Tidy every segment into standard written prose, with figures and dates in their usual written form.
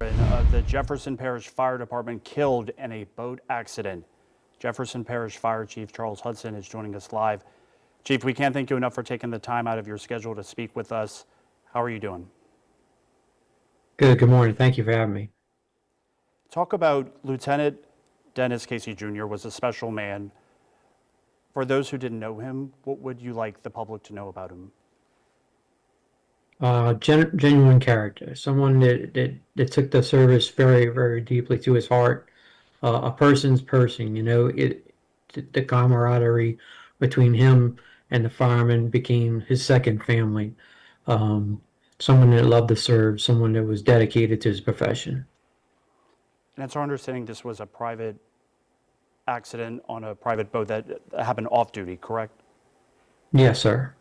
Of the Jefferson Parish Fire Department killed in a boat accident. Jefferson Parish Fire Chief Charles Hudson is joining us live. Chief, we can't thank you enough for taking the time out of your schedule to speak with us. How are you doing? Good morning. Thank you for having me. Talk about Lieutenant Dennis Casey Jr. was a special man. For those who didn't know him, what would you like the public to know about him? Genuine character, someone that took the service very deeply to his heart. A person's person, the camaraderie between him and the fireman became his second family. Um, Someone that loved to serve, someone that was dedicated to his profession. And it's our understanding this was a private accident on a private boat that happened off duty, correct? Yes, sir.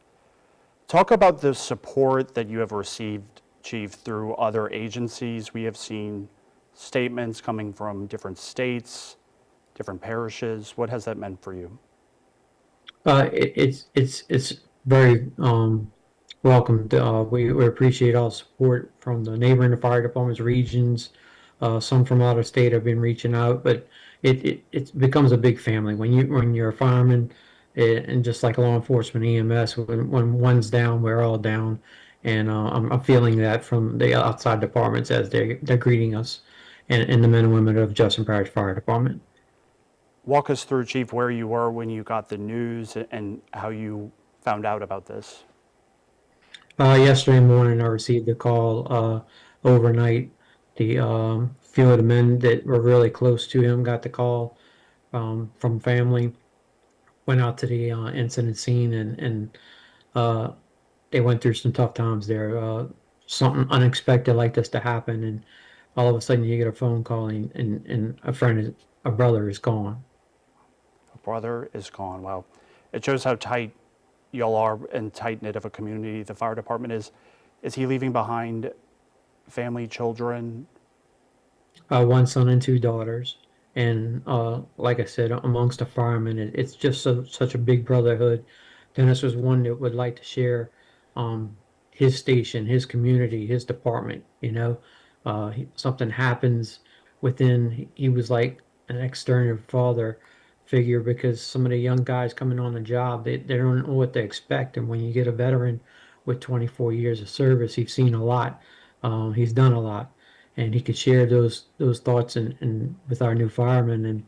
Talk about the support that you have received, Chief, through other agencies. We have seen statements coming from different states, different parishes. What has that meant for you? It's very welcomed. We appreciate all support from the neighboring fire departments, regions. Some from out of state have been reaching out, but it becomes a big family when you're a fireman, and just like law enforcement, EMS. When one's down, we're all down, and I'm feeling that from the outside departments as they're greeting us, and the men and women of Jefferson Parish Fire Department. Walk us through, Chief, where you were when you got the news and how you found out about this. Yesterday morning, I received a call overnight. The few of the men that were really close to him got the call from family. Went out to the incident scene, and uh, they went through some tough times there. Something unexpected like this to happen, and all of a sudden you get a phone call, and a brother is gone. A brother is gone. Wow. It shows how tight y'all are and tight knit of a community the fire department is. Is he leaving behind family, children? One son and two daughters. And like I said, amongst the firemen, it's just such a big brotherhood. Dennis was one that would like to share his station, his community, his department. Something happens within, he was like an external father figure because some of the young guys coming on the job, they don't know what to expect. And when you get a veteran with 24 years of service, he's seen a lot. He's done a lot, and he could share those thoughts and with our new firemen. And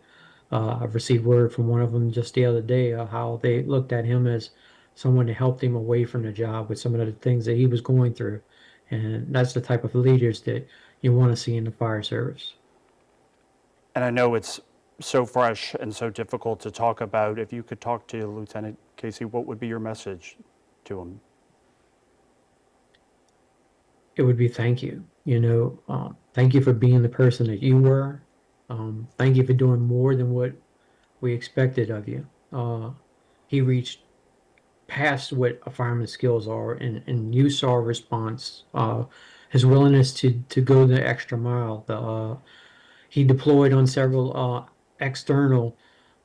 I've received word from one of them just the other day how they looked at him as someone that helped him away from the job with some of the things that he was going through. And that's the type of leaders that you want to see in the fire service. And I know it's so fresh and so difficult to talk about. If you could talk to Lieutenant Casey, what would be your message to him? It would be thank you. Thank you for being the person that you were. Thank you for doing more than what we expected of you. He reached past what a fireman's skills are, and you saw a response. His willingness to go the extra mile. He deployed on several external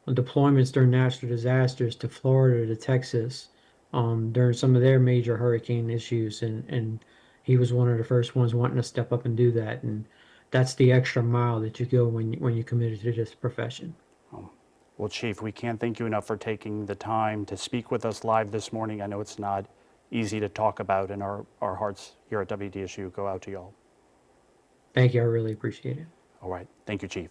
deployments during natural disasters to Florida, to Texas, during some of their major hurricane issues, and he was one of the first ones wanting to step up and do that. And that's the extra mile that you go when you committed to this profession. Well, Chief, we can't thank you enough for taking the time to speak with us live this morning. I know it's not easy to talk about, and our hearts here at WDSU go out to y'all. Thank you. I really appreciate it. All right. Thank you, Chief.